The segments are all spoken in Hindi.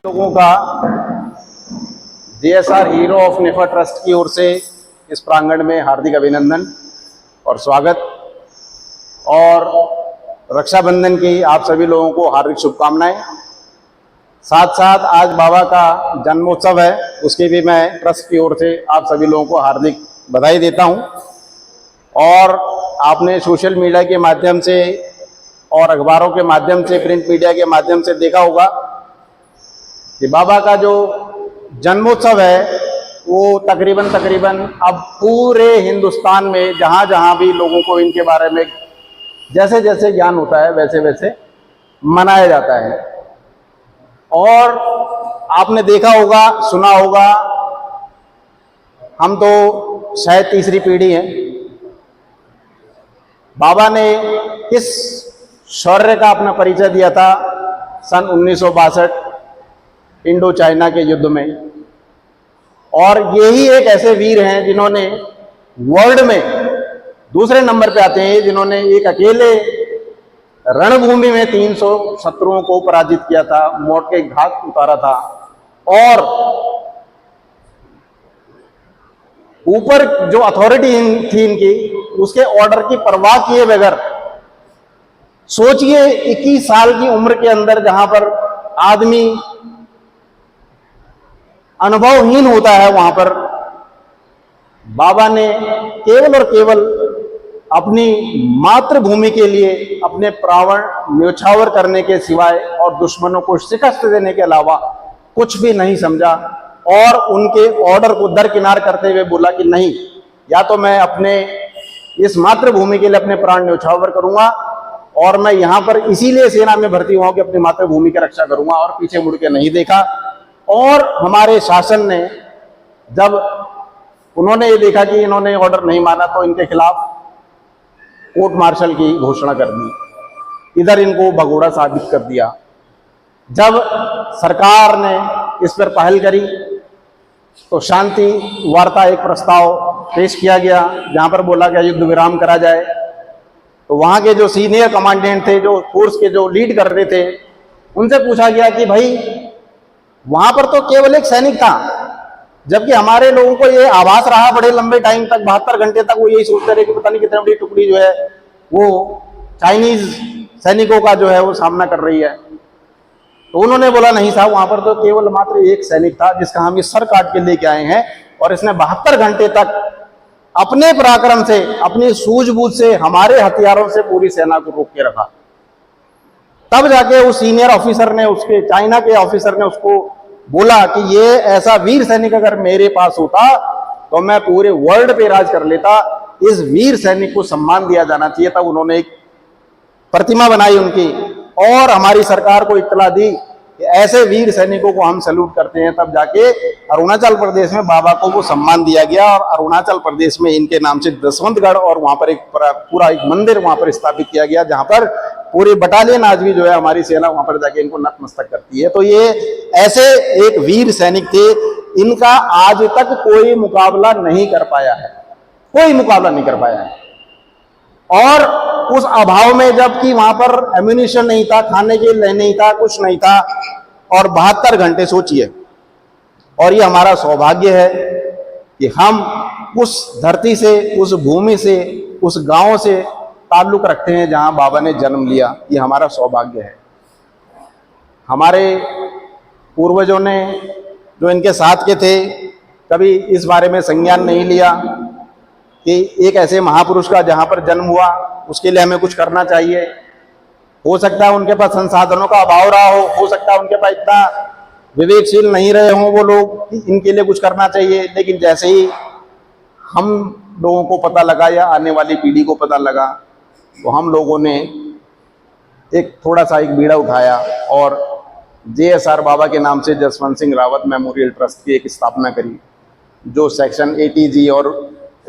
लोगों का JSR hero of NEFA trust की ओर से इस प्रांगण में हार्दिक अभिनंदन और स्वागत और रक्षाबंधन की आप सभी लोगों को हार्दिक शुभकामनाएं। साथ साथ आज बाबा का जन्मोत्सव है, उसकी भी मैं ट्रस्ट की ओर से आप सभी लोगों को हार्दिक बधाई देता हूं। और आपने सोशल मीडिया के माध्यम से और अखबारों के माध्यम से, प्रिंट मीडिया के माध्यम से देखा होगा कि बाबा का जो जन्मोत्सव है वो तकरीबन अब पूरे हिंदुस्तान में जहाँ जहाँ भी लोगों को इनके बारे में जैसे जैसे ज्ञान होता है वैसे वैसे मनाया जाता है। और आपने देखा होगा, सुना होगा, हम तो शायद तीसरी पीढ़ी हैं। बाबा ने किस शौर्य का अपना परिचय दिया था सन 1962 इंडो चाइना के युद्ध में, और यही एक ऐसे वीर हैं जिन्होंने वर्ल्ड में दूसरे नंबर पे आते हैं, जिन्होंने एक अकेले रणभूमि में 300 शत्रुओं को पराजित किया था, मौत के घाट उतारा था। और ऊपर जो अथॉरिटी थी इनकी, उसके ऑर्डर की परवाह किए बगैर, सोचिए 21 साल की उम्र के अंदर जहां पर आदमी अनुभवहीन होता है, वहां पर बाबा ने केवल और केवल अपनी मातृभूमि के लिए अपने प्राण न्योछावर करने के सिवाय और दुश्मनों को शिकस्त देने के अलावा कुछ भी नहीं समझा। और उनके ऑर्डर को दरकिनार करते हुए बोला कि नहीं, या तो मैं अपने इस मातृभूमि के लिए अपने प्राण न्योछावर करूंगा, और मैं यहां पर इसीलिए सेना में भर्ती हुआ कि अपनी मातृभूमि की रक्षा करूंगा, और पीछे मुड़ के नहीं देखा। और हमारे शासन ने जब उन्होंने ये देखा कि इन्होंने ऑर्डर नहीं माना, तो इनके खिलाफ कोर्ट मार्शल की घोषणा कर दी, इधर इनको भगोड़ा साबित कर दिया। जब सरकार ने इस पर पहल करी तो शांति वार्ता एक प्रस्ताव पेश किया गया, जहां पर बोला गया युद्ध विराम करा जाए। तो वहां के जो सीनियर कमांडेंट थे, जो फोर्स के जो लीड कर रहे थे, उनसे पूछा गया कि भाई वहां पर तो केवल एक सैनिक था, जबकि हमारे लोगों को ये आभास रहा बड़े लंबे टाइम तक, 72 घंटे तक वो यही सोचते रहे कि पता नहीं कितनी बड़ी टुकड़ी जो है वो चाइनीज सैनिकों का जो है वो सामना कर रही है। तो उन्होंने बोला नहीं साहब, वहां पर तो केवल मात्र एक सैनिक था जिसका हम ये सर काट के लेके आए हैं, और इसने 72 घंटे तक अपने पराक्रम से, अपनी सूझबूझ से, हमारे हथियारों से पूरी सेना को रोक के रखा। तब जाके उस सीनियर ऑफिसर ने, उसके चाइना के ऑफिसर ने उसको बोला कि ये ऐसा वीर सैनिक अगर मेरे पास होता तो मैं पूरे वर्ल्ड पे राज कर लेता, इस वीर सैनिक को सम्मान दिया जाना चाहिए। तब उन्होंने एक प्रतिमा बनाई उनकी, और हमारी सरकार को इत्तला दी कि ऐसे वीर सैनिकों को हम सैल्यूट करते हैं। तब जाके अरुणाचल प्रदेश में बाबा को वो सम्मान दिया गया, और अरुणाचल प्रदेश में इनके नाम से दसवंतगढ़, और वहां पर एक पूरा एक मंदिर वहां पर स्थापित किया गया, जहां पर पूरी बटालियन आज भी जो है हमारी सेना वहां पर जाके इनको नतमस्तक करती है। तो ये ऐसे एक वीर सैनिक थे, इनका आज तक कोई मुकाबला नहीं कर पाया है, कोई मुकाबला नहीं कर पाया है। और उस अभाव में, जबकि वहां पर एम्यूनिशन नहीं था, खाने के लिए नहीं था, कुछ नहीं था, और 72 घंटे सोचिए। और ये हमारा सौभाग्य है कि हम उस धरती से, उस भूमि से, उस गांव से ताल्लुक रखते हैं जहां बाबा ने जन्म लिया। ये हमारा सौभाग्य है। हमारे पूर्वजों ने, जो इनके साथ के थे, कभी इस बारे में संज्ञान नहीं लिया कि एक ऐसे महापुरुष का जहां पर जन्म हुआ उसके लिए हमें कुछ करना चाहिए। हो सकता है उनके पास संसाधनों का अभाव रहा हो सकता है उनके पास इतना विवेकशील नहीं रहे हों वो लोग, इनके लिए कुछ करना चाहिए। लेकिन जैसे ही हम लोगों को पता लगा, या आने वाली पीढ़ी को पता लगा, तो हम लोगों ने एक थोड़ा सा एक बीड़ा उठाया और जेएसआर बाबा के नाम से जसवंत सिंह रावत मेमोरियल ट्रस्ट की एक स्थापना करी, जो सेक्शन 80G और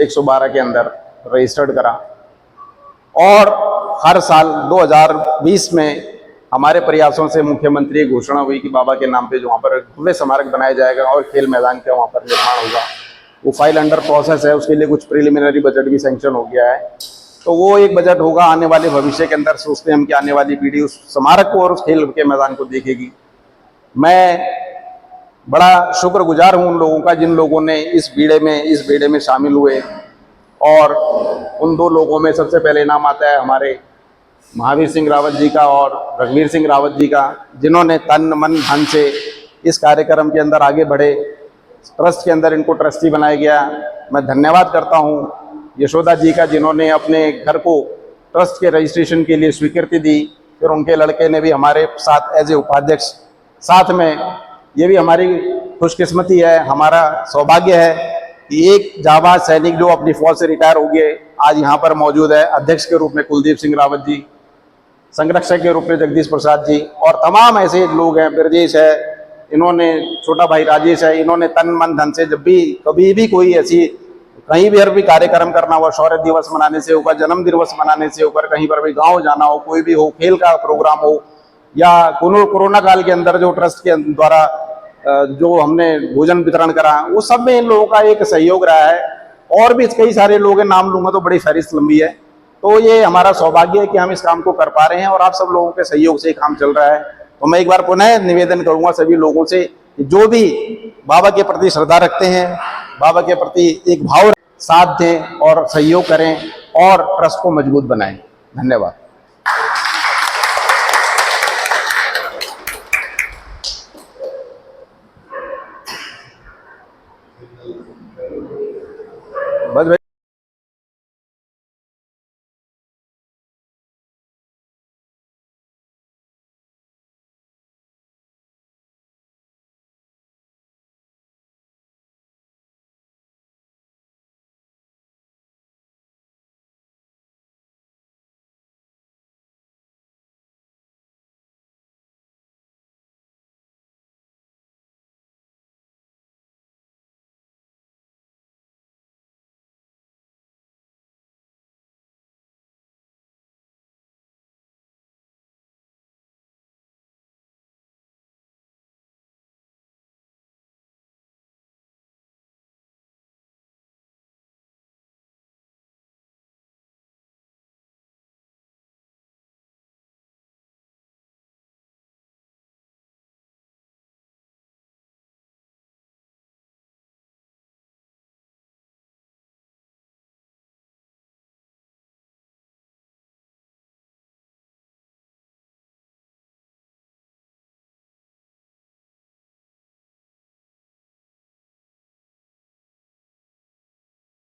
112 के अंदर रजिस्टर्ड करा। और हर साल 2020 में हमारे प्रयासों से मुख्यमंत्री की घोषणा हुई कि बाबा के नाम पे जो वहाँ पर भव्य स्मारक बनाया जाएगा और खेल मैदान का वहाँ पर निर्माण होगा। वो फाइल अंडर प्रोसेस है, उसके लिए कुछ प्रिलिमिनरी बजट भी सैंक्शन हो गया है। तो वो एक बजट होगा आने वाले भविष्य के अंदर। सोचते हैं हम कि आने वाली पीढ़ी उस स्मारक को और उस खेल के मैदान को देखेगी। मैं बड़ा शुक्रगुजार हूं उन लोगों का जिन लोगों ने इस बेड़े में शामिल हुए। और उन दो लोगों में सबसे पहले नाम आता है हमारे महावीर सिंह रावत जी का और रघुवीर सिंह रावत जी का, जिन्होंने तन मन धन से इस कार्यक्रम के अंदर आगे बढ़े। ट्रस्ट के अंदर इनको ट्रस्टी बनाया गया। मैं धन्यवाद करता हूँ यशोदा जी का, जिन्होंने अपने घर को ट्रस्ट के रजिस्ट्रेशन के लिए स्वीकृति दी। फिर उनके लड़के ने भी हमारे साथ एज ए उपाध्यक्ष साथ में, ये भी हमारी खुशकिस्मती है, हमारा सौभाग्य है कि एक जाबाज सैनिक जो अपनी फौज से रिटायर हो गए आज यहाँ पर मौजूद है। अध्यक्ष के रूप में कुलदीप सिंह रावत जी, संरक्षक के रूप में जगदीश प्रसाद जी और तमाम ऐसे लोग हैं, ब्रजेश है, इन्होंने छोटा भाई राजेश है, इन्होंने तन मन धन से जब भी कभी भी कोई ऐसी कहीं भी हर भी कार्यक्रम करना हुआ, शौर्य दिवस मनाने से होकर, जन्म दिवस मनाने से होकर, कहीं पर भी गांव जाना हो, कोई भी हो, खेल का प्रोग्राम हो या कोरोना काल के अंदर जो ट्रस्ट के द्वारा जो हमने भोजन वितरण करा, वो सब में इन लोगों का एक सहयोग रहा है। और भी कई सारे लोग हैं, नाम लूंगा तो बड़ी फहरिस्त लंबी है। तो ये हमारा सौभाग्य है कि हम इस काम को कर पा रहे हैं और आप सब लोगों के सहयोग से काम चल रहा है। तो मैं एक बार पुनः निवेदन करूंगा सभी लोगों से कि जो भी बाबा के प्रति श्रद्धा रखते हैं, बाबा के प्रति एक भाव साथ दें और सहयोग करें और ट्रस्ट को मजबूत बनाएं। धन्यवाद।